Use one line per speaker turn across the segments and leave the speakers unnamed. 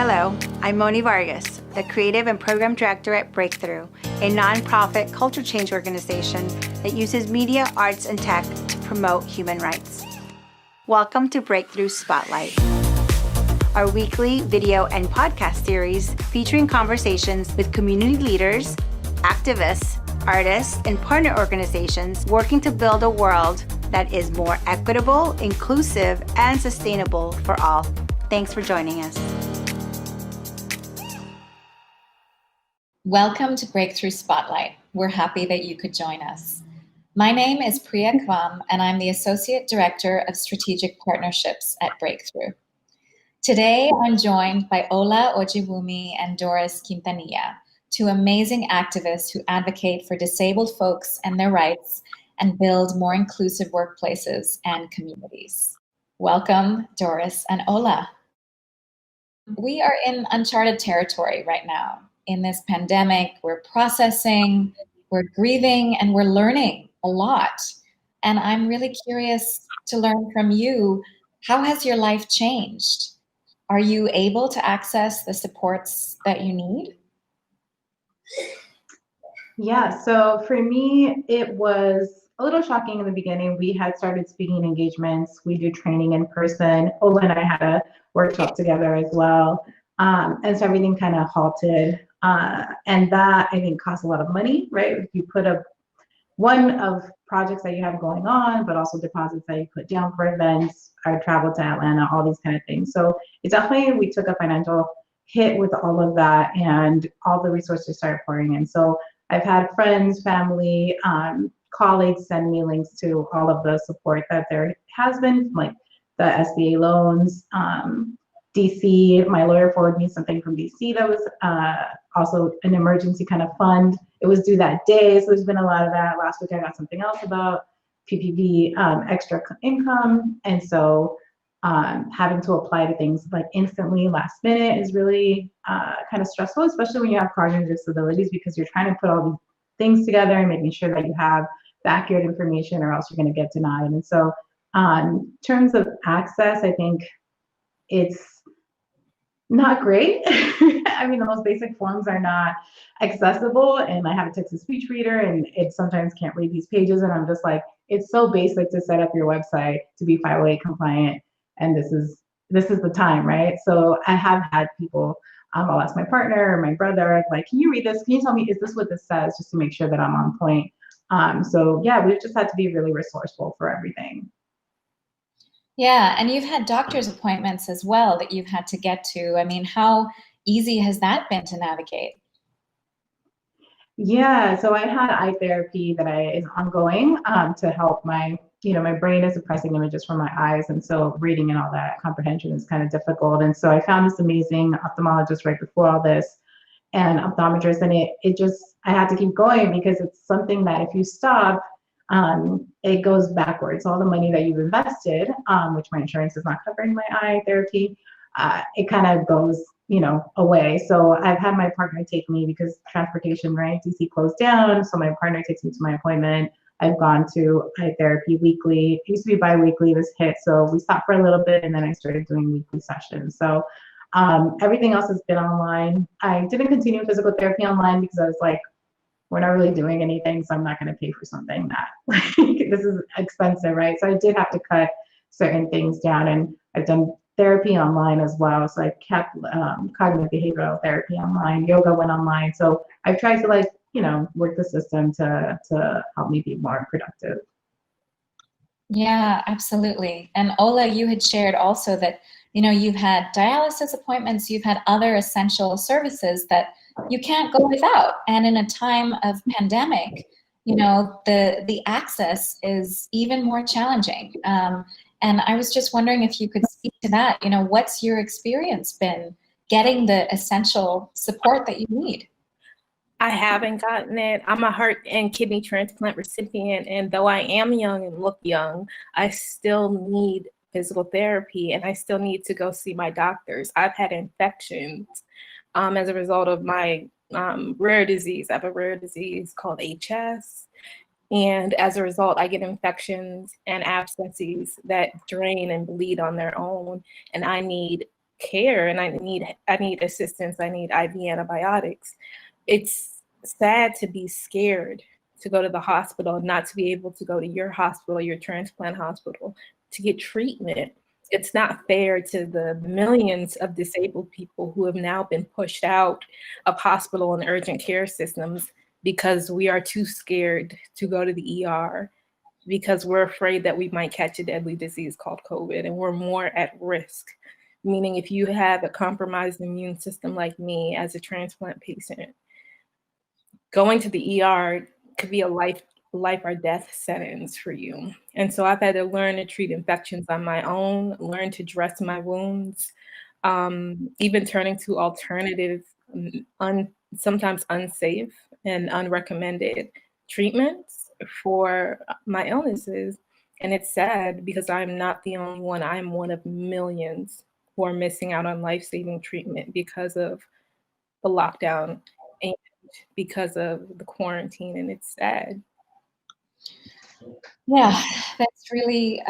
Hello, I'm Moni Vargas, the Creative and Program Director at Breakthrough, a nonprofit culture change organization that uses media, arts, and tech to promote human rights. Welcome to Breakthrough Spotlight, our weekly video and podcast series featuring conversations with community leaders, activists, artists, and partner organizations working to build a world that is more equitable, inclusive, and sustainable for all. Thanks for joining us.
Welcome to Breakthrough Spotlight. We're happy that you could join us. My name is Priya Kvam, and I'm the Associate Director of Strategic Partnerships at Breakthrough. Today, I'm joined by Ojewumi and Doris Quintanilla, two amazing activists who advocate for disabled folks and their rights and build more inclusive workplaces and communities. Welcome, Doris and Ola. We are in uncharted territory right now. In this pandemic, we're processing, we're grieving, and we're learning a lot. And I'm really curious to learn from you, how has your life changed? Are you able to access the supports that you need?
Yeah, so for me, it was a little shocking in the beginning. We had started speaking engagements. We do training in person. Ola and I had a workshop together as well. And so everything kind of halted. And that, I think, costs a lot of money, right? If you put up one of projects that you have going on, but also deposits that you put down for events, our travel to Atlanta, all these kind of things. So it's definitely, we took a financial hit with all of that, and all the resources started pouring in. So I've had friends, family, colleagues send me links to all of the support that there has been, like the SBA loans, DC, my lawyer forwarded me something from DC that was also an emergency kind of fund. It was due that day, so there's been a lot of that. Last week I got something else about PPP, extra income, and so having to apply to things like instantly, last minute is really kind of stressful, especially when you have cognitive disabilities, because you're trying to put all these things together and making sure that you have the accurate information, or else you're going to get denied. And so in terms of access, I think it's not great. I mean, the most basic forms are not accessible, and I have a text-to-speech reader, and it sometimes can't read these pages, and I'm just like, it's so basic to set up your website to be 508 compliant, and this is the time, right? So I have had people, I'll ask my partner or my brother, like, can you read this? Can you tell me, is this what this says, just to make sure that I'm on point? So yeah, we've just had to be really resourceful for everything.
Yeah, and you've had doctor's appointments as well that you've had to get to. I mean, how easy has that been to navigate?
Yeah, so I had eye therapy that is ongoing to help my brain is suppressing images from my eyes, and so reading and all that comprehension is kind of difficult. And so I found this amazing ophthalmologist right before all this, and optometrist, and I had to keep going, because it's something that if you stop, it goes backwards. All the money that you've invested, which my insurance is not covering my eye therapy, it kind of goes, away. So I've had my partner take me, because transportation, right? DC closed down. So my partner takes me to my appointment. I've gone to eye therapy weekly. It used to be bi-weekly, this hit. So we stopped for a little bit, and then I started doing weekly sessions. So everything else has been online. I didn't continue physical therapy online, because I was like, we're not really doing anything, so I'm not going to pay for something that this is expensive, right? So I did have to cut certain things down, and I've done therapy online as well. So I kept cognitive behavioral therapy online, yoga went online. So I've tried to work the system to help me be more productive.
Yeah, absolutely. And Ola, you had shared also that, you've had dialysis appointments, you've had other essential services that you can't go without. And in a time of pandemic, the access is even more challenging. And I was just wondering if you could speak to that. What's your experience been getting the essential support that you need?
I haven't gotten it. I'm a heart and kidney transplant recipient, and though I am young and look young, I still need physical therapy, and I still need to go see my doctors. I've had infections as a result of my rare disease. I have a rare disease called HS, and as a result, I get infections and abscesses that drain and bleed on their own, and I need care and I need assistance, I need IV antibiotics. It's sad to be scared to go to the hospital, not to be able to go to your hospital, your transplant hospital, to get treatment. It's not fair to the millions of disabled people who have now been pushed out of hospital and urgent care systems because we are too scared to go to the ER, because we're afraid that we might catch a deadly disease called COVID, and we're more at risk. Meaning if you have a compromised immune system like me as a transplant patient, going to the ER could be a life or death sentence for you. And so I've had to learn to treat infections on my own, learn to dress my wounds, even turning to alternative, sometimes unsafe and unrecommended treatments for my illnesses. And it's sad because I'm not the only one. I'm one of millions who are missing out on life-saving treatment because of the lockdown and because of the quarantine, and it's sad.
Yeah, that's really,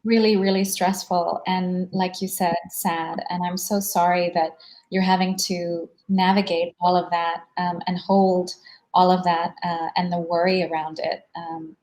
really stressful. And like you said, sad. And I'm so sorry that you're having to navigate all of that and hold all of that and the worry around it.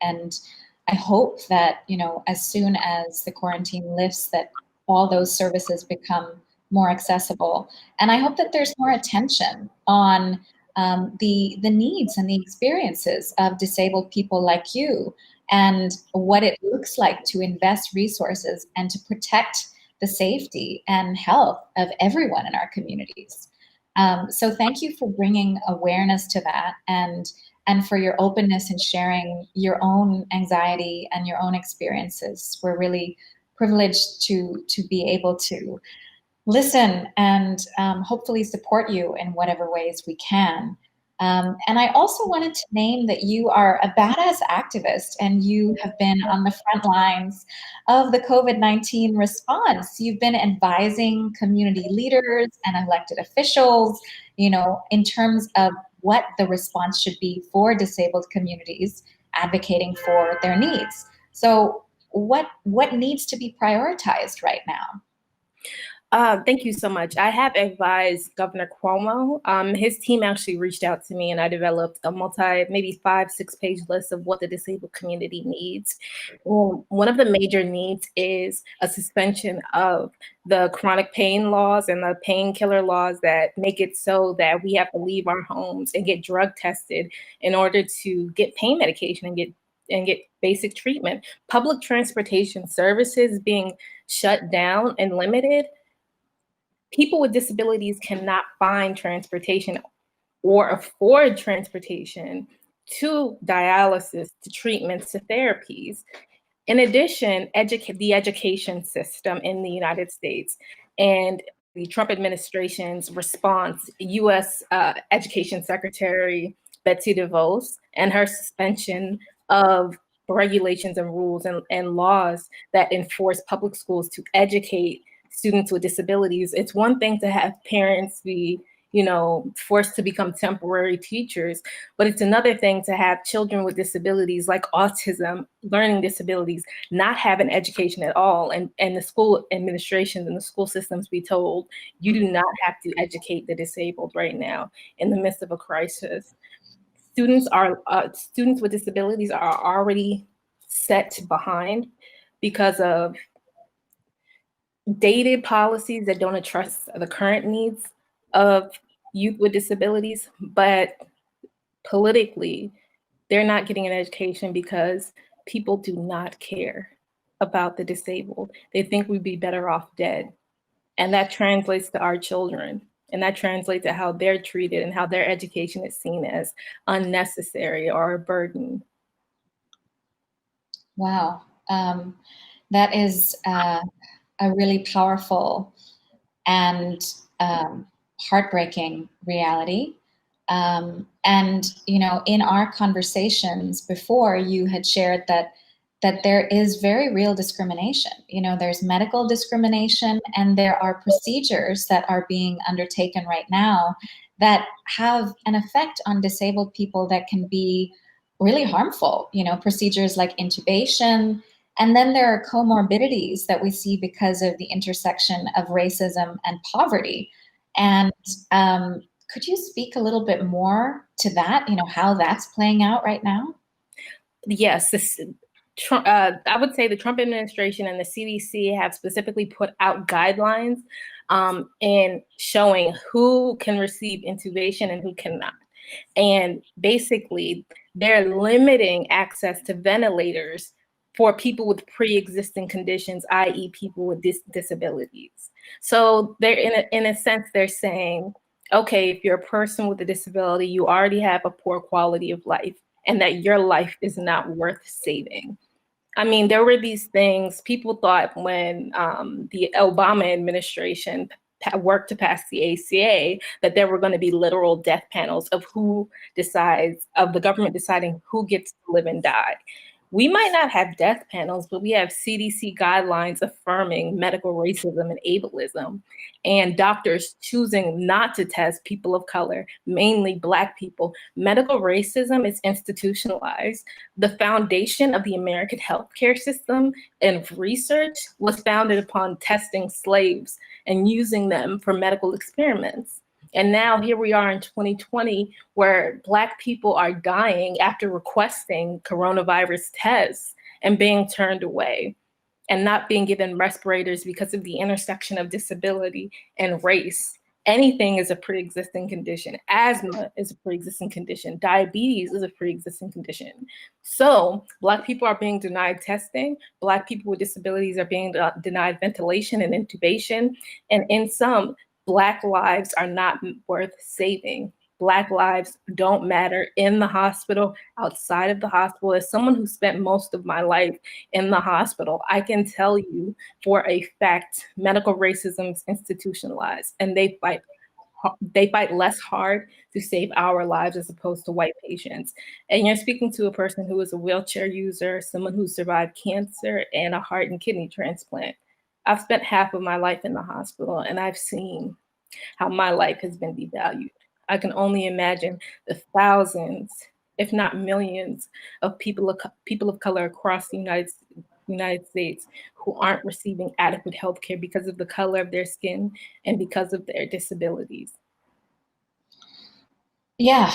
And I hope that, as soon as the quarantine lifts, that all those services become more accessible. And I hope that there's more attention on the needs and the experiences of disabled people like you, and what it looks like to invest resources and to protect the safety and health of everyone in our communities. So thank you for bringing awareness to that, and for your openness in sharing your own anxiety and your own experiences. We're really privileged to be able to listen and hopefully support you in whatever ways we can. And I also wanted to name that you are a badass activist, and you have been on the front lines of the COVID-19 response. You've been advising community leaders and elected officials, in terms of what the response should be for disabled communities, advocating for their needs. So what needs to be prioritized right now?
Thank you so much. I have advised Governor Cuomo. His team actually reached out to me, and I developed a maybe 5-6 page list of what the disabled community needs. One of the major needs is a suspension of the chronic pain laws and the painkiller laws that make it so that we have to leave our homes and get drug tested in order to get pain medication and get basic treatment. Public transportation services being shut down and limited. People with disabilities cannot find transportation or afford transportation to dialysis, to treatments, to therapies. In addition, the education system in the United States and the Trump administration's response, U.S. Education Secretary Betsy DeVos, and her suspension of regulations and rules and laws that enforce public schools to educate students with disabilities. It's one thing to have parents be, forced to become temporary teachers, but it's another thing to have children with disabilities like autism, learning disabilities, not have an education at all. And the school administrations and the school systems be told, you do not have to educate the disabled right now in the midst of a crisis. Students with disabilities are already set behind because of dated policies that don't address the current needs of youth with disabilities, but politically, they're not getting an education because people do not care about the disabled. They think we'd be better off dead. And that translates to our children. And that translates to how they're treated and how their education is seen as unnecessary or a burden.
Wow. That is a really powerful and heartbreaking reality. And, in our conversations before, you had shared that there is very real discrimination. There's medical discrimination, and there are procedures that are being undertaken right now that have an effect on disabled people that can be really harmful. Procedures like intubation And then there are comorbidities that we see because of the intersection of racism and poverty. And could you speak a little bit more to that, how that's playing out right now?
Yes, I would say the Trump administration and the CDC have specifically put out guidelines in showing who can receive intubation and who cannot. And basically, they're limiting access to ventilators for people with pre-existing conditions, i.e. people with disabilities. So they're in a sense, they're saying, okay, if you're a person with a disability, you already have a poor quality of life and that your life is not worth saving. I mean, there were these things people thought when the Obama administration worked to pass the ACA, that there were going to be literal death panels of of the government deciding who gets to live and die. We might not have death panels, but we have CDC guidelines affirming medical racism and ableism, and doctors choosing not to test people of color, mainly Black people. Medical racism is institutionalized. The foundation of the American healthcare system and research was founded upon testing slaves and using them for medical experiments. And now here we are in 2020, where Black people are dying after requesting coronavirus tests and being turned away and not being given respirators because of the intersection of disability and race. Anything is a pre-existing condition. Asthma is a pre-existing condition. Diabetes is a pre-existing condition. So Black people are being denied testing. Black people with disabilities are being denied ventilation and intubation. And in some, Black lives are not worth saving. Black lives don't matter in the hospital, outside of the hospital. As someone who spent most of my life in the hospital, I can tell you for a fact, medical racism is institutionalized, and they fight less hard to save our lives as opposed to white patients. And you're speaking to a person who is a wheelchair user, someone who survived cancer and a heart and kidney transplant. I've spent half of my life in the hospital, and I've seen how my life has been devalued. I can only imagine the thousands, if not millions, of people of color across the United States who aren't receiving adequate health care because of the color of their skin and because of their disabilities.
Yeah,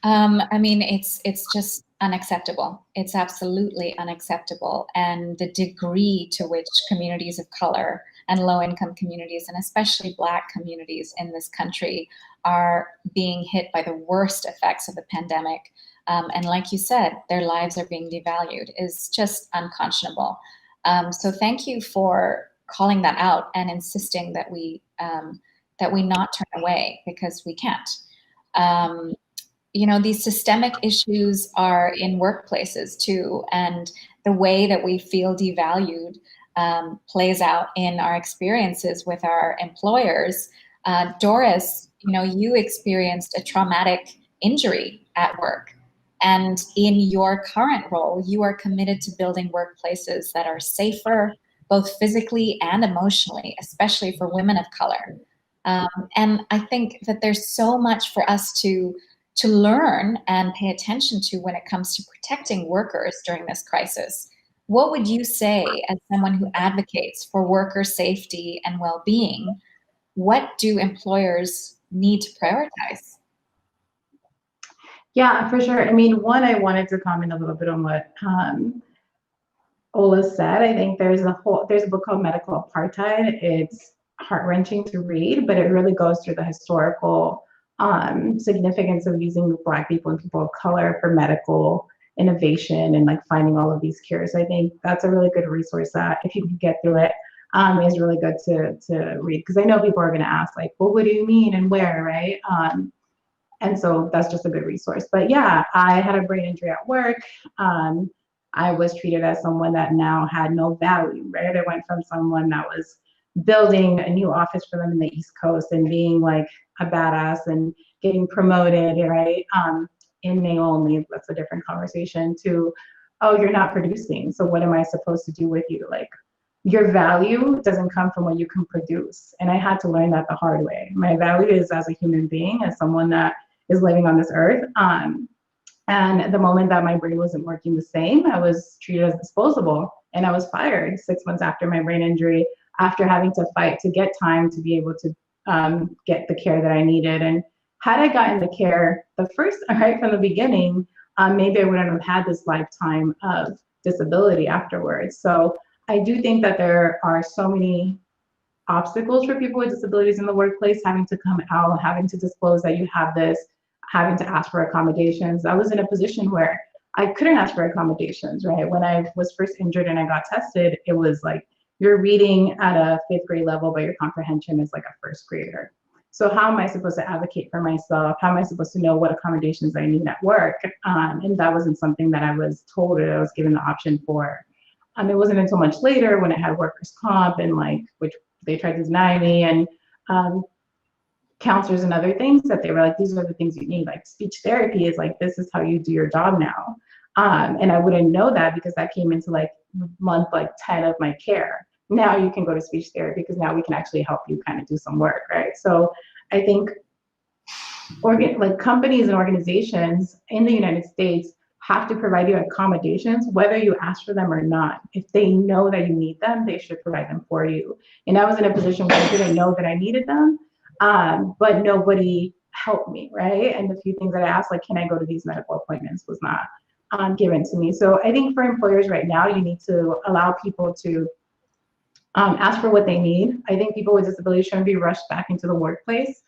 I mean, it's just unacceptable. It's absolutely unacceptable. And the degree to which communities of color and low-income communities, and especially Black communities in this country, are being hit by the worst effects of the pandemic. And like you said, their lives are being devalued is just unconscionable. So thank you for calling that out and insisting that we not turn away, because we can't. These systemic issues are in workplaces too, and the way that we feel devalued plays out in our experiences with our employers. Doris, you experienced a traumatic injury at work, and in your current role, you are committed to building workplaces that are safer, both physically and emotionally, especially for women of color. And I think that there's so much for us to learn and pay attention to when it comes to protecting workers during this crisis. What would you say, as someone who advocates for worker safety and well-being, what do employers need to prioritize?
Yeah, for sure. I mean, one, I wanted to comment a little bit on what Ola said. I think there's a book called Medical Apartheid. It's heart-wrenching to read, but it really goes through the historical significance of using Black people and people of color for medical innovation and like finding all of these cures. I think that's a really good resource that, if you can get through it, is really good to read, because I know people are going to ask like, well, what do you mean and where, right? And so that's just a good resource. But yeah, I had a brain injury at work. I was treated as someone that now had no value, right? I went from someone that was building a new office for them in the East Coast and being like a badass and getting promoted, right? In name only, that's a different conversation, to, oh, you're not producing, so what am I supposed to do with you? Like, your value doesn't come from what you can produce. And I had to learn that the hard way. My value is as a human being, as someone that is living on this earth. And the moment that my brain wasn't working the same, I was treated as disposable. And I was fired 6 months after my brain injury, after having to fight to get time to be able to get the care that I needed. And had I gotten the care right from the beginning, maybe I wouldn't have had this lifetime of disability afterwards. So I do think that there are so many obstacles for people with disabilities in the workplace, having to come out, having to disclose that you have this, having to ask for accommodations. I was in a position where I couldn't ask for accommodations, right? When I was first injured and I got tested, it was like, you're reading at a 5th grade level, but your comprehension is like a 1st grader. So how am I supposed to advocate for myself? How am I supposed to know what accommodations I need at work? And that wasn't something that I was told or I was given the option for. It wasn't until much later when I had workers' comp and which they tried to deny me, and counselors and other things that they were like, these are the things you need. Like speech therapy is like, this is how you do your job now. And I wouldn't know that because that came into month 10 of my care. Now you can go to speech therapy because now we can actually help you kind of do some work, right? So I think companies and organizations in the United States have to provide you accommodations, whether you ask for them or not. If they know that you need them, they should provide them for you. And I was in a position where I didn't know that I needed them, but nobody helped me, right? And the few things that I asked, can I go to these medical appointments, was not given to me. So I think for employers right now, you need to allow people to ask for what they need. I think people with disabilities shouldn't be rushed back into the workplace.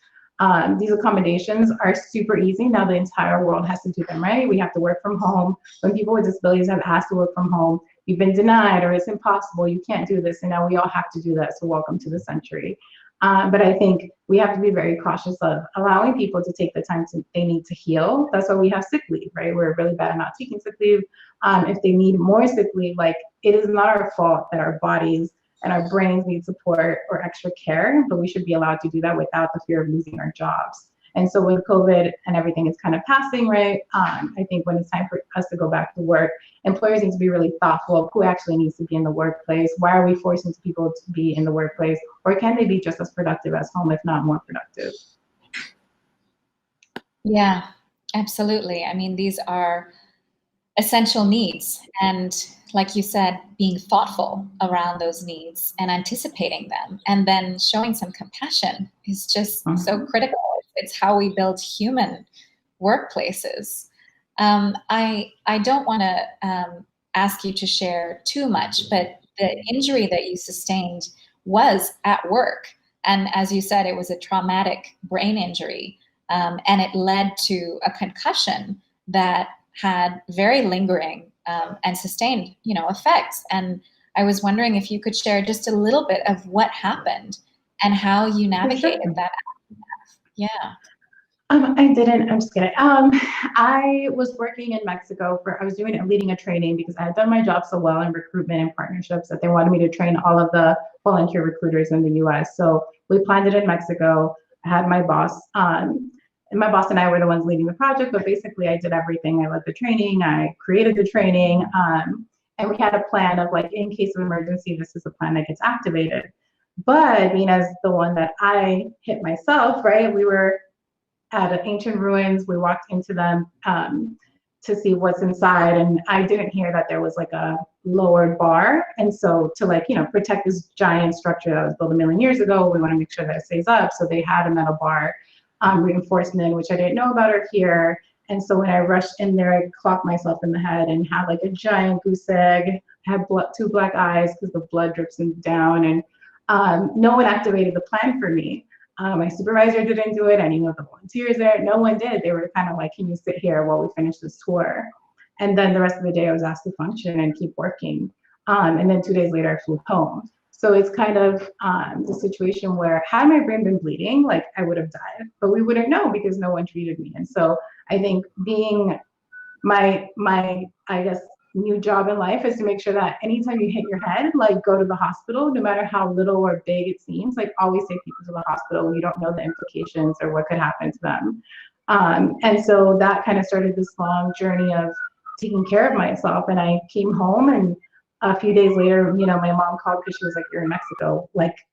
These accommodations are super easy. Now the entire world has to do them, right? We have to work from home. When people with disabilities have asked to work from home, you've been denied or it's impossible, you can't do this. And now we all have to do that. So welcome to the century. But I think we have to be very cautious of allowing people to take the time they need to heal. That's why we have sick leave, right? We're really bad at not taking sick leave. If they need more sick leave, it is not our fault that our bodies and our brains need support or extra care, but we should be allowed to do that without the fear of losing our jobs. And so with COVID and everything is kind of passing, right? I think when it's time for us to go back to work, employers need to be really thoughtful of who actually needs to be in the workplace. Why are we forcing people to be in the workplace? Or can they be just as productive as home, if not more productive?
Yeah, absolutely. I mean, these are essential needs. And like you said, being thoughtful around those needs and anticipating them and then showing some compassion is just so critical. It's how we build human workplaces. I don't want to ask you to share too much, but the injury that you sustained was at work. And as you said, it was a traumatic brain injury, and it led to a concussion that had very lingering and sustained, effects. And I was wondering if you could share just a little bit of what happened and how you navigated that. Yeah.
I didn't. I'm just kidding. I was working in Mexico leading a training because I had done my job so well in recruitment and partnerships that they wanted me to train all of the volunteer recruiters in the U.S. So we planned it in Mexico. I had my boss, and my boss and I were the ones leading the project, but basically I did everything. I led the training, I created the training, and we had a plan of in case of emergency, this is the plan that gets activated. But being as the one that I hit myself, right, we were at ancient ruins. We walked into them to see what's inside, and I didn't hear that there was a lowered bar. And so to protect this giant structure that was built a million years ago, we want to make sure that it stays up. So they had a metal bar reinforcement, which I didn't know about or hear. And so when I rushed in there, I clocked myself in the head and had a giant goose egg, had two black eyes because the blood drips down, and no one activated the plan for me. My supervisor didn't do it. Any of the volunteers there, no one did. They were kind of like, can you sit here while we finish this tour? And then the rest of the day I was asked to function and keep working. And then 2 days later I flew home. So it's kind of the situation where had my brain been bleeding, I would have died, but we wouldn't know because no one treated me. And so I think being my I guess, new job in life is to make sure that anytime you hit your head, go to the hospital, no matter how little or big it seems, always take people to the hospital. You don't know the implications or what could happen to them. And so that kind of started this long journey of taking care of myself. And I came home, and a few days later, my mom called because she was like, you're in Mexico.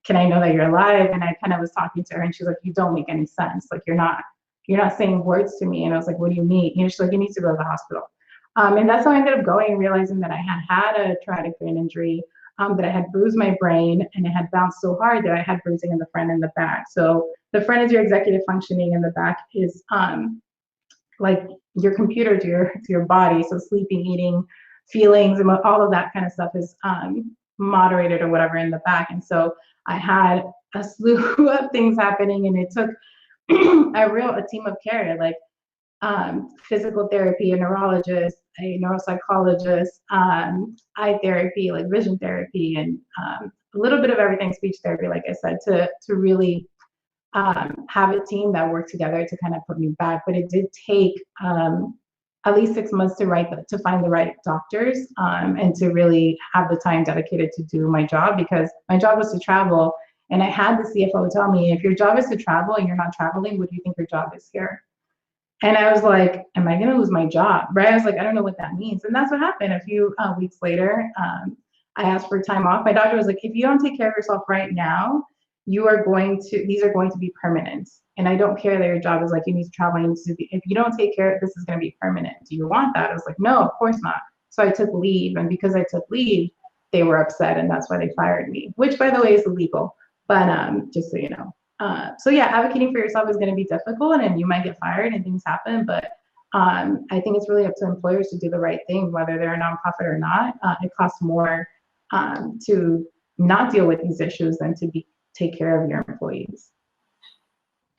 Can I know that you're alive? And I kind of was talking to her, and she's like, you don't make any sense. You're not saying words to me. And I was like, what do you mean? She's like, you need to go to the hospital. And that's how I ended up going, realizing that I had a traumatic brain injury, that I had bruised my brain, and it had bounced so hard that I had bruising in the front and the back. So the front is your executive functioning, and the back is like your computer to your body. So sleeping, eating, feelings, and all of that kind of stuff is moderated or whatever in the back. And so I had a slew of things happening, and it took a team of care, like physical therapy, a neurologist, a neuropsychologist, eye therapy, like vision therapy, and a little bit of everything, speech therapy, like I said, to really have a team that worked together to kind of put me back. But it did take at least 6 months to find the right doctors, and to really have the time dedicated to do my job, because my job was to travel. And I had the CFO tell me, if your job is to travel and you're not traveling, what do you think your job is here? And I was like, am I going to lose my job? Right? I was like, I don't know what that means. And that's what happened. A few weeks later, I asked for time off. My doctor was like, if you don't take care of yourself right now, these are going to be permanent. And I don't care that your job is like, you need to travel. If you don't take care of this, is going to be permanent. Do you want that? I was like, no, of course not. So I took leave. And because I took leave, they were upset. And that's why they fired me, which, by the way, is illegal. But just so you know. So yeah, advocating for yourself is going to be difficult, and you might get fired and things happen. But I think it's really up to employers to do the right thing, whether they're a nonprofit or not. It costs more to not deal with these issues than to take care of your employees.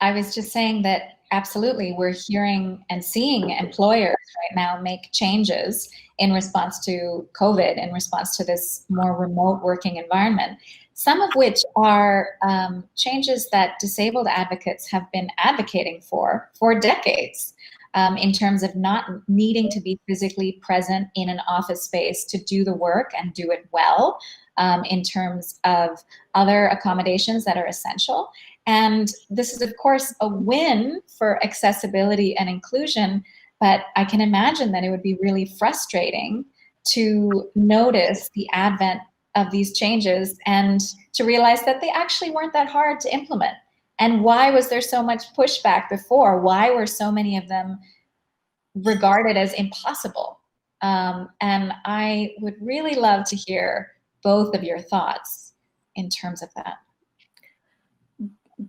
I was just saying that absolutely, we're hearing and seeing employers right now make changes in response to COVID, in response to this more remote working environment. Some of which are changes that disabled advocates have been advocating for decades, in terms of not needing to be physically present in an office space to do the work and do it well, in terms of other accommodations that are essential. And this is, of course, a win for accessibility and inclusion, but I can imagine that it would be really frustrating to notice the advent of these changes and to realize that they actually weren't that hard to implement. And why was there so much pushback before? Why were so many of them regarded as impossible? And I would really love to hear both of your thoughts in terms of that.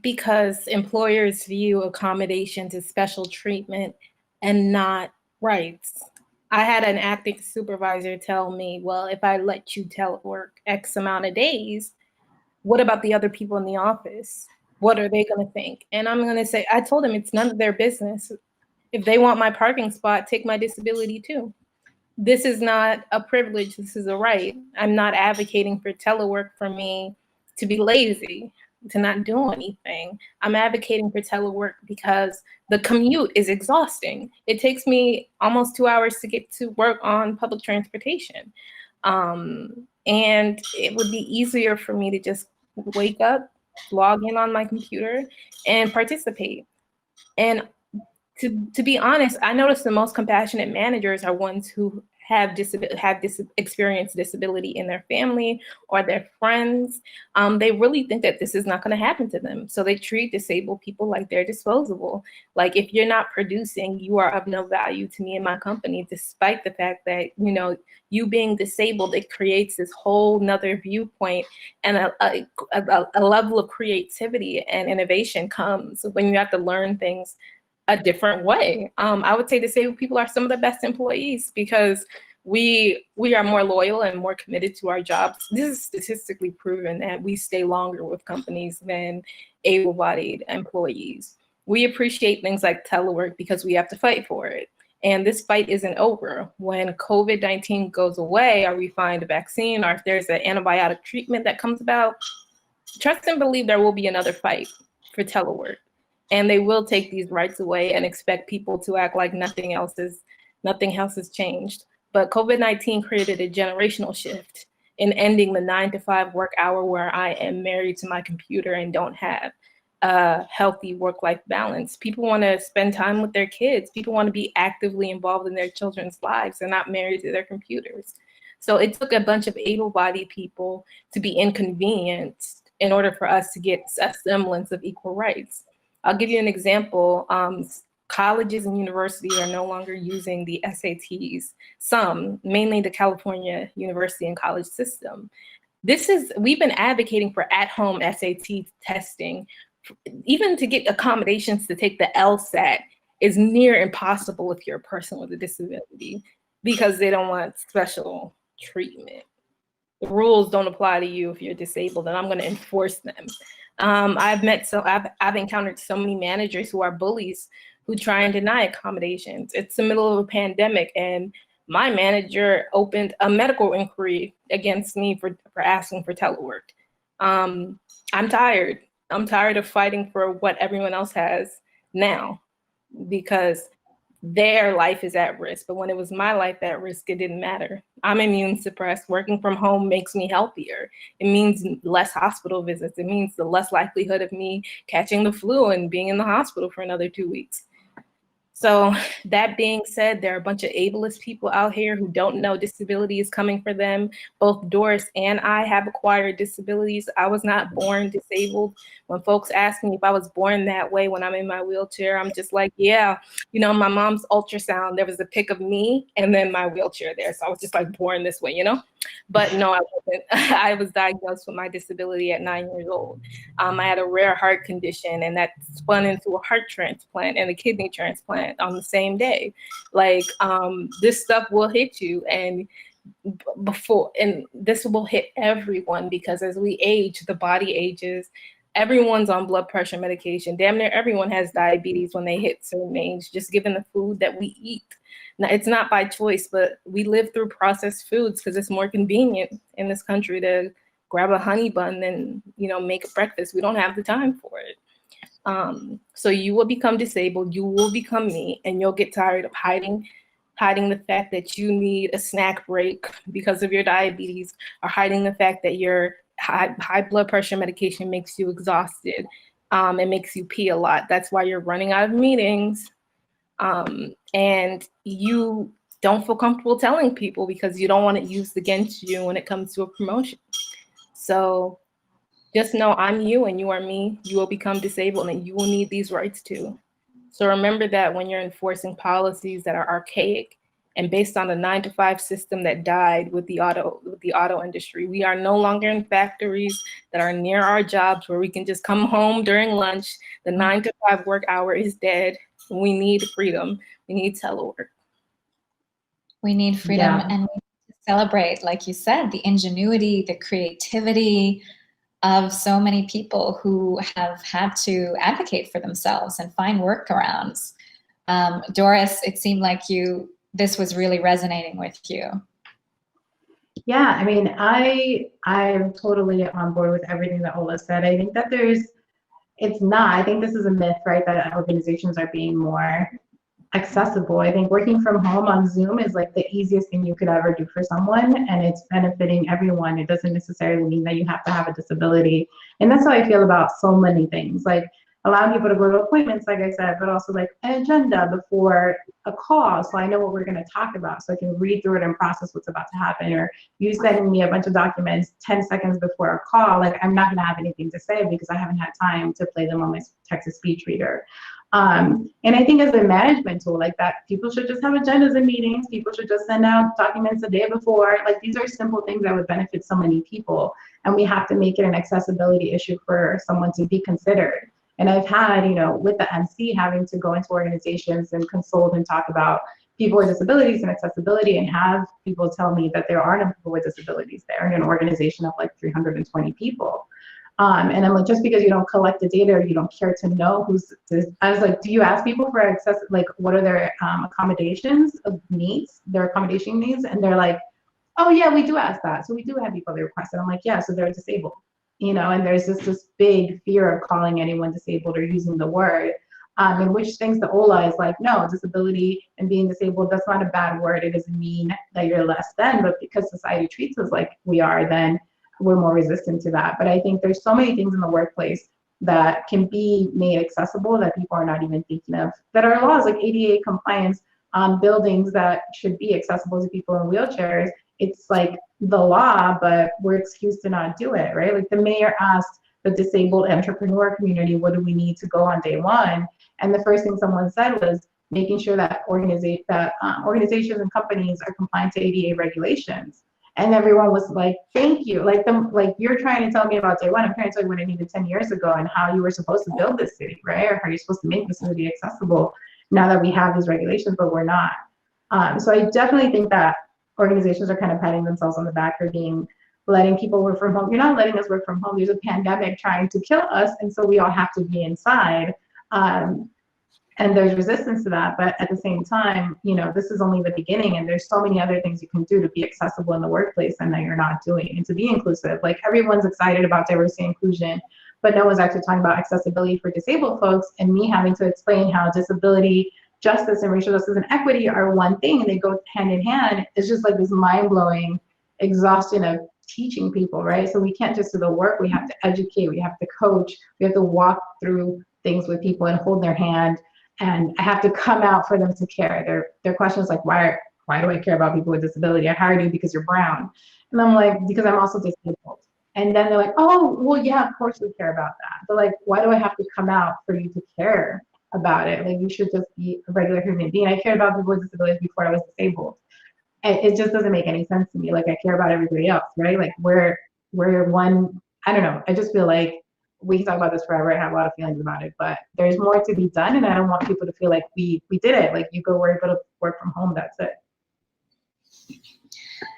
Because employers view accommodations as special treatment and not rights. I had an acting supervisor tell me, well, if I let you telework X amount of days, what about the other people in the office? What are they going to think? And I'm going to say, I told him it's none of their business. If they want my parking spot, take my disability too. This is not a privilege. This is a right. I'm not advocating for telework for me to be lazy, to not do anything. I'm advocating for telework because the commute is exhausting. It takes me almost 2 hours to get to work on public transportation. And it would be easier for me to just wake up, log in on my computer, and participate. And to be honest, I notice the most compassionate managers are ones who have experienced disability in their family or their friends. They really think that this is not going to happen to them. So they treat disabled people like they're disposable. Like, if you're not producing, you are of no value to me and my company, despite the fact that, you know, you being disabled, it creates this whole nother viewpoint, and a level of creativity and innovation comes when you have to learn things a different way. I would say disabled people are some of the best employees because we are more loyal and more committed to our jobs. This is statistically proven that we stay longer with companies than able-bodied employees. We appreciate things like telework because we have to fight for it. And this fight isn't over. When COVID-19 goes away, or we find a vaccine, or if there's an antibiotic treatment that comes about, trust and believe there will be another fight for telework. And they will take these rights away and expect people to act like nothing else has changed. But COVID-19 created a generational shift in ending the 9-to-5 work hour where I am married to my computer and don't have a healthy work-life balance. People want to spend time with their kids. People want to be actively involved in their children's lives. They're not married to their computers. So it took a bunch of able-bodied people to be inconvenienced in order for us to get a semblance of equal rights. I'll give you an example. colleges and universities are no longer using the SATs. Some, mainly the California university and college system. We've been advocating for at-home SAT testing. Even to get accommodations to take the LSAT is near impossible if you're a person with a disability, because they don't want special treatment. The rules don't apply to you if you're disabled, and I'm going to enforce them. I've encountered so many managers who are bullies who try and deny accommodations. It's the middle of a pandemic, and my manager opened a medical inquiry against me for asking for telework. I'm tired. I'm tired of fighting for what everyone else has now, because their life is at risk. But when it was my life at risk, it didn't matter. I'm immune suppressed. Working from home makes me healthier. It means less hospital visits. It means the less likelihood of me catching the flu and being in the hospital for another 2 weeks. So that being said, there are a bunch of ableist people out here who don't know disability is coming for them. Both Doris and I have acquired disabilities. I was not born disabled. When folks ask me if I was born that way when I'm in my wheelchair, I'm just like, yeah, you know, my mom's ultrasound, there was a pic of me and then my wheelchair there. So I was just like born this way, you know? But no, I wasn't. I was diagnosed with my disability at 9 years old. I had a rare heart condition, and that spun into a heart transplant and a kidney transplant on the same day. Like, this stuff will hit you, and this will hit everyone, because as we age, the body ages. Everyone's on blood pressure medication. Damn near everyone has diabetes when they hit certain age, just given the food that we eat. Now, it's not by choice, but we live through processed foods because it's more convenient in this country to grab a honey bun than, you know, make a breakfast. We don't have the time for it. So you will become disabled, you will become me, and you'll get tired of hiding the fact that you need a snack break because of your diabetes, or hiding the fact that your high blood pressure medication makes you exhausted. It makes you pee a lot. That's why you're running out of meetings. And you don't feel comfortable telling people because you don't want it used against you when it comes to a promotion. So just know I'm you and you are me. You will become disabled and you will need these rights too. So remember that when you're enforcing policies that are archaic and based on a 9-to-5 system that died with the auto industry. We are no longer in factories that are near our jobs where we can just come home during lunch. The 9-to-5 work hour is dead. We need freedom. We need telework.
We need freedom, and we need to celebrate, like you said, the ingenuity, the creativity of so many people who have had to advocate for themselves and find workarounds. Doris, it seemed like this was really resonating with you.
Yeah, I mean, I'm totally on board with everything that Ola said. I think that I think this is a myth, right, that organizations are being more accessible. I think working from home on Zoom is like the easiest thing you could ever do for someone, and it's benefiting everyone. It doesn't necessarily mean that you have to have a disability. And that's how I feel about so many things, like allowing people to go to appointments, like I said, but also like an agenda before a call, so I know what we're going to talk about, so I can read through it and process what's about to happen. Or you sending me a bunch of documents 10 seconds before a call, like I'm not going to have anything to say because I haven't had time to play them on my text-to-speech reader. And I think as a management tool like that, people should just have agendas and meetings. People should just send out documents a day before. Like, these are simple things that would benefit so many people, and we have to make it an accessibility issue for someone to be considered. And I've had, with the MC, having to go into organizations and consult and talk about people with disabilities and accessibility, and have people tell me that there are no people with disabilities there in an organization of like 320 people. And I'm like, just because you don't collect the data or you don't care to know I was like, do you ask people for access, like what are their accommodations of needs, their accommodation needs? And they're like, oh yeah, we do ask that. So we do have people that request it. I'm like, yeah, so they're disabled, and there's just this big fear of calling anyone disabled or using the word, in which things the Ola is like, no, disability and being disabled, that's not a bad word. It doesn't mean that you're less than, but because society treats us like we are, then we're more resistant to that. But I think there's so many things in the workplace that can be made accessible that people are not even thinking of, that are laws like ADA compliance on buildings that should be accessible to people in wheelchairs. It's like the law, but we're excused to not do it, right? Like the mayor asked the disabled entrepreneur community, what do we need to go on day one? And the first thing someone said was making sure that organizations and companies are compliant to ADA regulations. And everyone was like, thank you. Like you're trying to tell me about day one. I'm trying to tell you what I needed 10 years ago and how you were supposed to build this city, right? Or how you're supposed to make the city accessible now that we have these regulations, but we're not. So I definitely think that organizations are kind of patting themselves on the back for letting people work from home. You're not letting us work from home. There's a pandemic trying to kill us. And so we all have to be inside. And there's resistance to that. But at the same time, this is only the beginning, and there's so many other things you can do to be accessible in the workplace and that you're not doing, and to be inclusive. Like, everyone's excited about diversity and inclusion, but no one's actually talking about accessibility for disabled folks, and me having to explain how disability justice and racial justice and equity are one thing and they go hand in hand. It's just like this mind-blowing exhaustion of teaching people, right? So we can't just do the work, we have to educate, we have to coach, we have to walk through things with people and hold their hand. And I have to come out for them to care. Their question is like, why do I care about people with disability? I hired you because you're brown. And I'm like, because I'm also disabled. And then they're like, oh, well, yeah, of course we care about that. But like, why do I have to come out for you to care about it? Like, you should just be a regular human being. I cared about people with disabilities before I was disabled. And it just doesn't make any sense to me. Like, I care about everybody else, right? Like, we're one, I don't know. I just feel like we can talk about this forever. I have a lot of feelings about it, but there's more to be done, and I don't want people to feel like we did it. Like, you go work from home, that's it.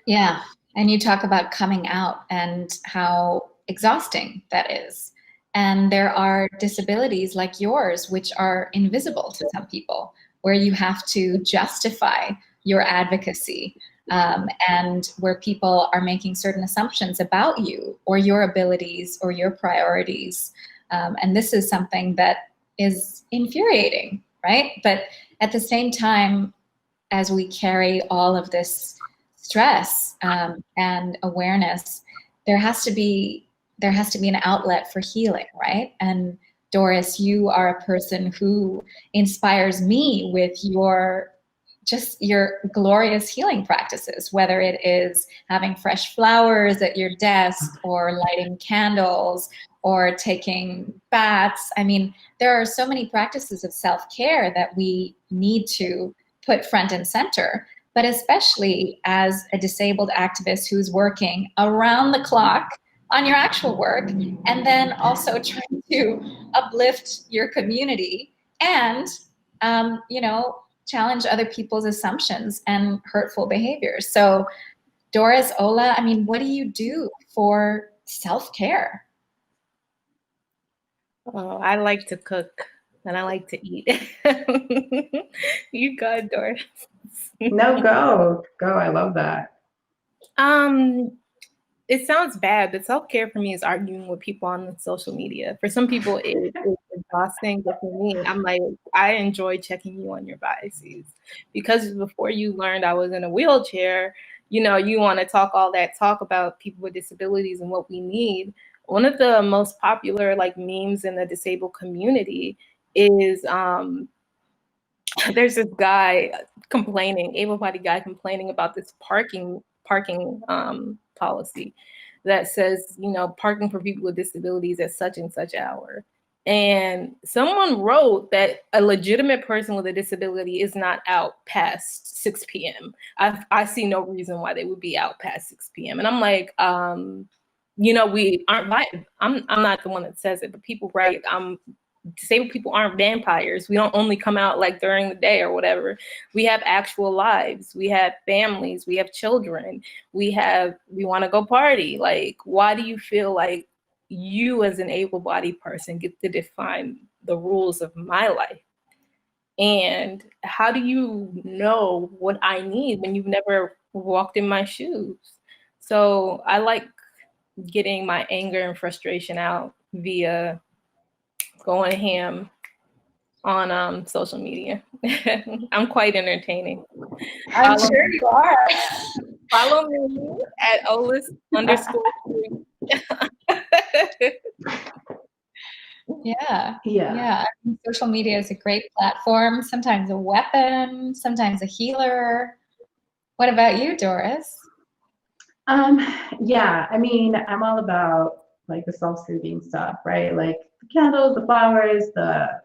Yeah, and you talk about coming out and how exhausting that is. And there are disabilities like yours, which are invisible to some people, where you have to justify your advocacy, and where people are making certain assumptions about you or your abilities or your priorities. And this is something that is infuriating, right? But at the same time, as we carry all of this stress and awareness, there has to be an outlet for healing, right? And Doris, you are a person who inspires me with your glorious healing practices, whether it is having fresh flowers at your desk or lighting candles or taking baths. I mean, there are so many practices of self-care that we need to put front and center, but especially as a disabled activist who's working around the clock on your actual work, and then also trying to uplift your community and, challenge other people's assumptions and hurtful behaviors. So Doris, Ola, I mean, what do you do for self-care?
Oh, I like to cook and I like to eat. You go, Doris.
No, go. I love that.
It sounds bad, but self-care for me is arguing with people on social media. For some people, it is exhausting, but for me, I'm like, I enjoy checking you on your biases. Because before you learned I was in a wheelchair, you want to talk all that talk about people with disabilities and what we need. One of the most popular memes in the disabled community is there's this guy complaining, able-bodied guy complaining about this parking policy that says, parking for people with disabilities at such and such hour. And someone wrote that a legitimate person with a disability is not out past 6 p.m. I see no reason why they would be out past 6 p.m. And I'm like, we aren't live. I'm not the one that says it, but people write, disabled people aren't vampires. We don't only come out during the day or whatever. We have actual lives. We have families. We have children. We want to go party. Why do you feel like you as an able-bodied person get to define the rules of my life? And how do you know what I need when you've never walked in my shoes? So I like getting my anger and frustration out via going ham on social media. I'm quite entertaining.
I'm sure you are.
Follow me at Olis_.
Yeah. Social media is a great platform, sometimes a weapon, sometimes a healer. What about you, Doris?
Yeah, I mean, I'm all about the self-soothing stuff, right? Like the candles, the flowers, the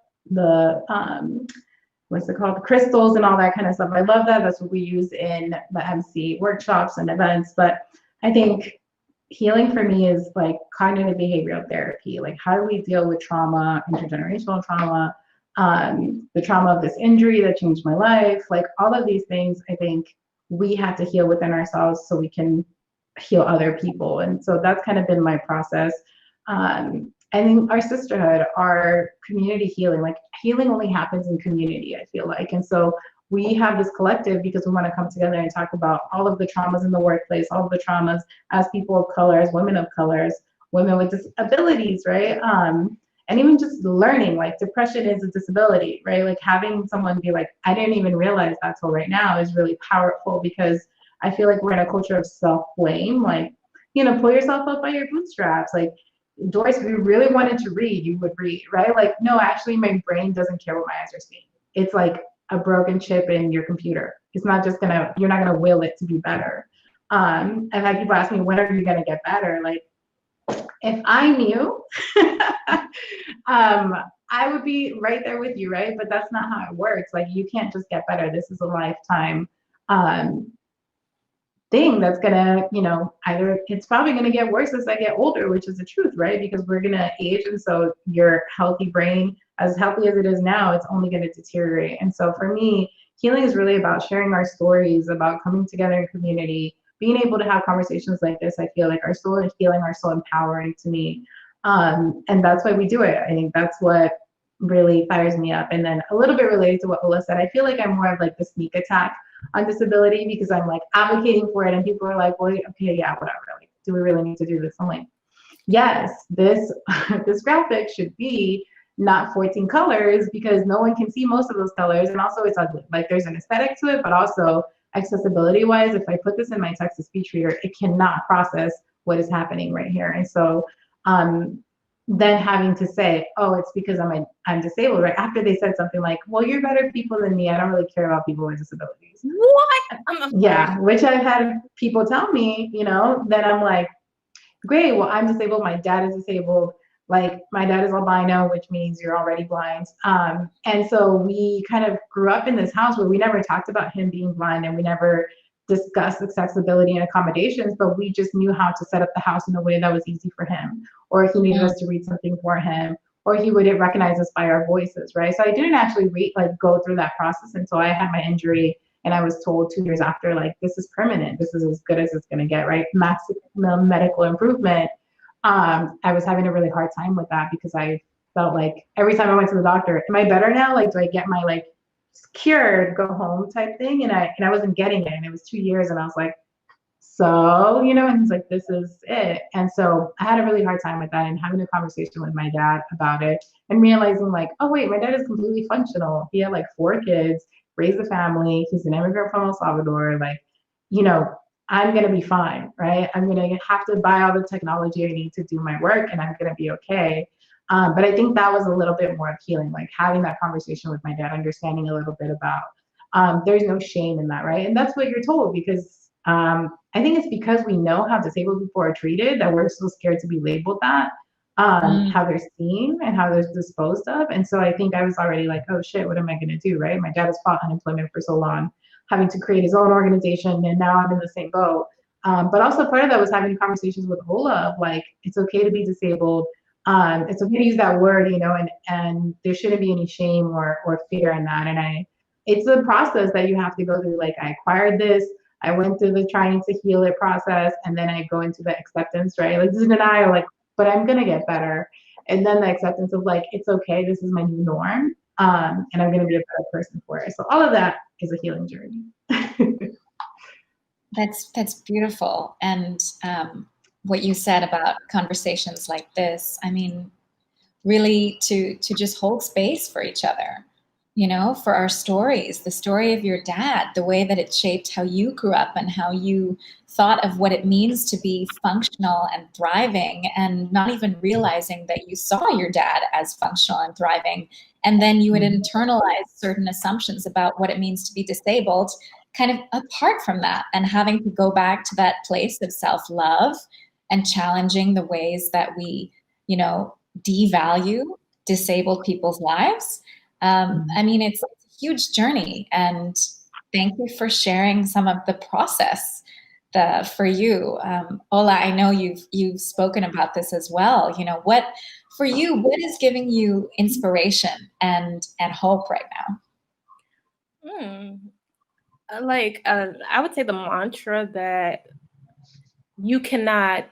what's it called, the crystals and all that kind of stuff. I love that. That's what we use in the MC workshops and events. But I think healing for me is like cognitive behavioral therapy. Like, how do we deal with trauma, intergenerational trauma, the trauma of this injury that changed my life? Like, all of these things, I think we have to heal within ourselves so we can heal other people. And so that's kind of been my process. I think our sisterhood, our community healing, like healing only happens in community, I feel like. And so we have this collective because we want to come together and talk about all of the traumas in the workplace, all of the traumas as people of color, as women of colors, women with disabilities, right? And even just learning, like depression is a disability, right? Like having someone be like, I didn't even realize that till right now is really powerful, because I feel like we're in a culture of self-blame, like, pull yourself up by your bootstraps. Like, Doris, if you really wanted to read, you would read, right? Like, no, actually my brain doesn't care what my eyes are seeing. It's like a broken chip in your computer. It's not just you're not gonna will it to be better. I've had people ask me, when are you gonna get better? Like, if I knew, I would be right there with you, right? But that's not how it works. Like, you can't just get better. This is a lifetime thing that's gonna, either it's probably gonna get worse as I get older, which is the truth, right? Because we're gonna age, and so your healthy brain, as healthy as it is now, it's only gonna deteriorate. And so for me, healing is really about sharing our stories, about coming together in community, being able to have conversations like this. I feel like are so healing, are so empowering to me. And that's why we do it. I think that's what really fires me up. And then a little bit related to what Ola said, I feel like I'm more of like the sneak attack on disability, because I'm like advocating for it and people are like, well, okay, yeah, whatever. Like, do we really need to do this? I'm like, yes, this graphic should be not 14 colors, because no one can see most of those colors, and also it's ugly. Like, there's an aesthetic to it, but also accessibility wise, if I put this in my text to speech reader, it cannot process what is happening right here. And so then having to say, oh, it's because I'm disabled, right? After they said something like, well, you're better people than me, I don't really care about people with disabilities.
What?
Yeah, which I've had people tell me, then I'm like, great, well, I'm disabled, my dad is disabled, like my dad is albino, which means you're already blind. And so we kind of grew up in this house where we never talked about him being blind, and we never discussed accessibility and accommodations, but we just knew how to set up the house in a way that was easy for him, or if he needed us to read something for him, or he wouldn't recognize us by our voices, right? So I didn't actually go through that process until I had my injury, and I was told 2 years after, like, this is permanent, this is as good as it's gonna get, right? Maximum medical improvement. I was having a really hard time with that, because I felt like every time I went to the doctor, am I better now? Like, do I get my cured, go home type thing? And I wasn't getting it, and it was 2 years, and I was like, so, and he's like, this is it. And so I had a really hard time with that, and having a conversation with my dad about it, and realizing like, oh wait, my dad is completely functional. He had 4 kids, raised a family. He's an immigrant from El Salvador. Like, I'm going to be fine, right? I'm going to have to buy all the technology I need to do my work, and I'm going to be okay. But I think that was a little bit more of healing, like having that conversation with my dad, understanding a little bit about there's no shame in that, right? And that's what you're told, because I think it's because we know how disabled people are treated that we're so scared to be labeled that, how they're seen and how they're disposed of. And so I think I was already like, oh shit, what am I going to do, right? My dad has fought unemployment for so long, having to create his own organization, and now I'm in the same boat. But also part of that was having conversations with Ola of like, it's okay to be disabled. It's okay to use that word, and there shouldn't be any shame or fear in that. And it's a process that you have to go through. Like, I acquired this, I went through the trying to heal it process, and then I go into the acceptance, right? Like, this is denial, like, but I'm gonna get better. And then the acceptance of like, it's okay, this is my new norm, and I'm gonna be a better person for it. So all of that is a healing journey.
That's beautiful. And what you said about conversations like this, I mean, really to just hold space for each other, for our stories, the story of your dad, the way that it shaped how you grew up and how you thought of what it means to be functional and thriving, and not even realizing that you saw your dad as functional and thriving. And then you would internalize certain assumptions about what it means to be disabled, kind of apart from that, and having to go back to that place of self-love and challenging the ways that we, devalue disabled people's lives. I mean, it's a huge journey, and thank you for sharing some of the process for you. Ola, I know you've spoken about this as well. You know, what for you, what is giving you inspiration and hope right now?
I would say the mantra that you cannot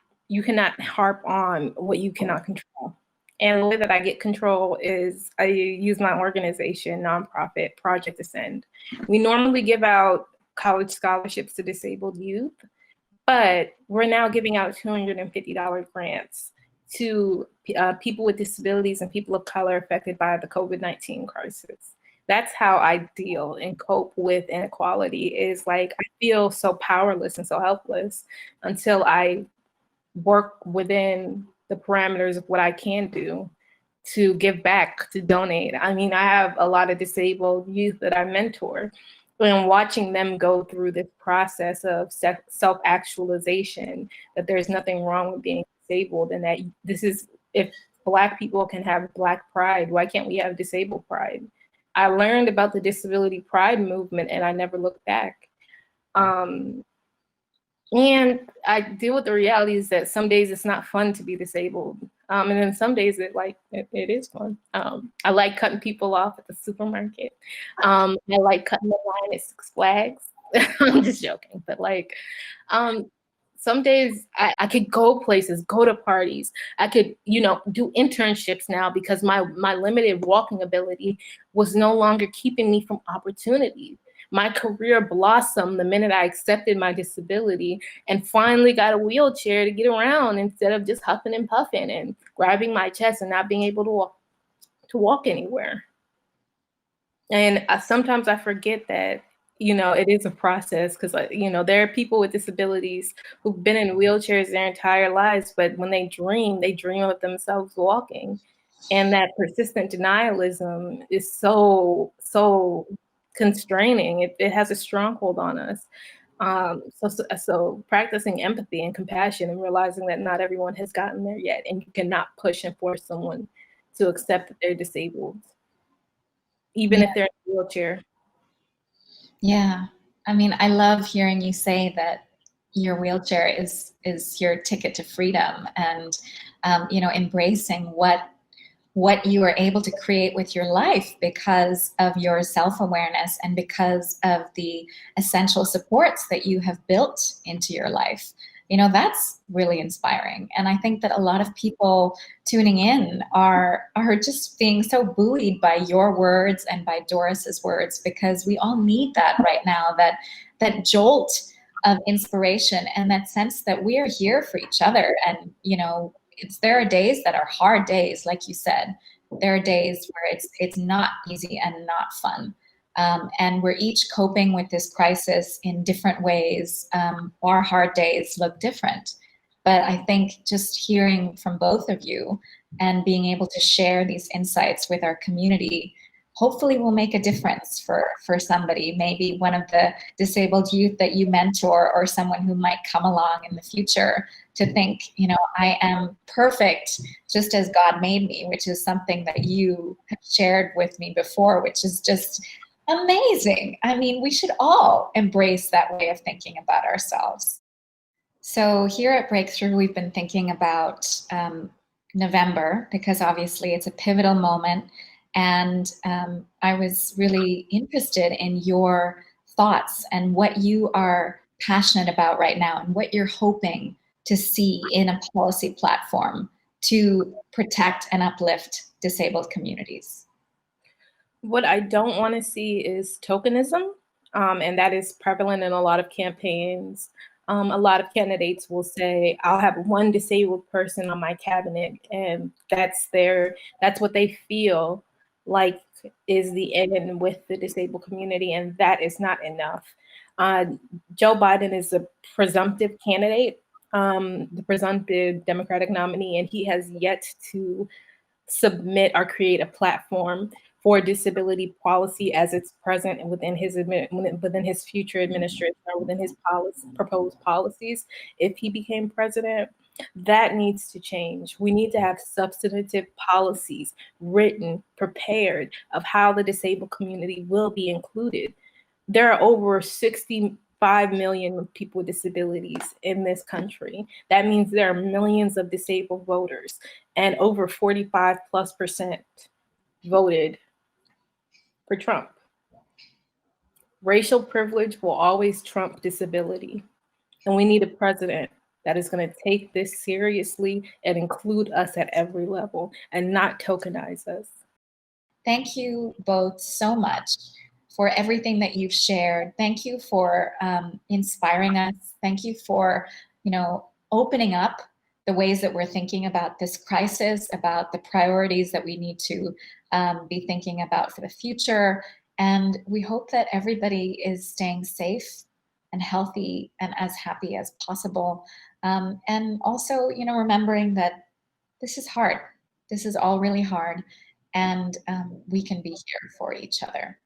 harp on what you cannot control. And the way that I get control is I use my organization, nonprofit, Project Ascend. We normally give out college scholarships to disabled youth, but we're now giving out $250 grants to people with disabilities and people of color affected by the COVID-19 crisis. That's how I deal and cope with inequality, is like I feel so powerless and so helpless until I work within the parameters of what I can do to give back, to donate. I mean, I have a lot of disabled youth that I mentor, and watching them go through this process of self-actualization, that there's nothing wrong with being disabled, and that this is, if Black people can have Black pride, why can't we have disabled pride? I learned about the disability pride movement and I never looked back. And I deal with the reality is that some days it's not fun to be disabled. And then some days it is fun. I like cutting people off at the supermarket. I like cutting the line at Six Flags. I'm just joking, but some days I could go places, go to parties. I could, do internships now because my limited walking ability was no longer keeping me from opportunities. My career blossomed the minute I accepted my disability and finally got a wheelchair to get around instead of just huffing and puffing and grabbing my chest and not being able to walk anywhere. And sometimes I forget that, it is a process, because, there are people with disabilities who've been in wheelchairs their entire lives, but when they dream of themselves walking. And that persistent denialism is so constraining. It has a stronghold on us. So practicing empathy and compassion and realizing that not everyone has gotten there yet, and you cannot push and force someone to accept that they're disabled, even if they're in a wheelchair.
Yeah. I mean, I love hearing you say that your wheelchair is your ticket to freedom, and, embracing what you are able to create with your life because of your self-awareness and because of the essential supports that you have built into your life. That's really inspiring. And I think that a lot of people tuning in are just being so buoyed by your words and by Doris's words, because we all need that right now, that jolt of inspiration and that sense that we are here for each other. And, there are days that are hard days, like you said. There are days where it's not easy and not fun. And we're each coping with this crisis in different ways. Our hard days look different. But I think just hearing from both of you and being able to share these insights with our community hopefully will make a difference for somebody, maybe one of the disabled youth that you mentor, or someone who might come along in the future, to think, I am perfect just as God made me, which is something that you have shared with me before, which is just amazing. I mean, we should all embrace that way of thinking about ourselves. So here at Breakthrough, we've been thinking about November, because obviously it's a pivotal moment. And I was really interested in your thoughts and what you are passionate about right now and what you're hoping to see in a policy platform to protect and uplift disabled communities.
What I don't want to see is tokenism, and that is prevalent in a lot of campaigns. A lot of candidates will say, I'll have one disabled person on my cabinet, and that's what they feel like is the end with the disabled community, and that is not enough. Joe Biden is a presumptive candidate, the presumptive Democratic nominee, and he has yet to submit or create a platform for disability policy as it's present and within his future administration or within his proposed policies, if he became president, that needs to change. We need to have substantive policies written, prepared, of how the disabled community will be included. There are over 65 million people with disabilities in this country. That means there are millions of disabled voters, and over 45+% voted for Trump. Racial privilege will always trump disability, and we need a president that is going to take this seriously and include us at every level and not tokenize us.
Thank you both so much for everything that you've shared. Thank you for inspiring us. Thank you for, opening up the ways that we're thinking about this crisis, about the priorities that we need to be thinking about for the future. And we hope that everybody is staying safe and healthy and as happy as possible. And also, remembering that this is hard. This is all really hard, and we can be here for each other.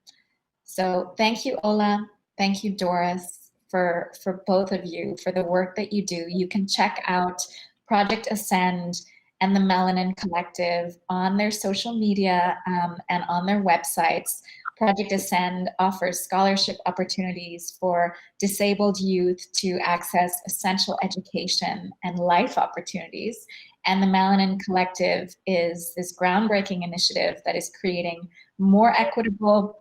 So thank you, Ola. Thank you, Doris, for both of you, for the work that you do. You can check out Project Ascend and the Melanin Collective on their social media and on their websites. Project Ascend offers scholarship opportunities for disabled youth to access essential education and life opportunities. And the Melanin Collective is this groundbreaking initiative that is creating more equitable,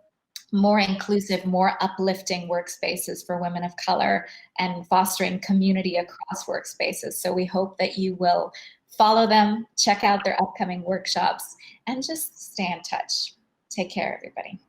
more inclusive, more uplifting workspaces for women of color and fostering community across workspaces. So we hope that you will follow them, check out their upcoming workshops, and just stay in touch. Take care, everybody.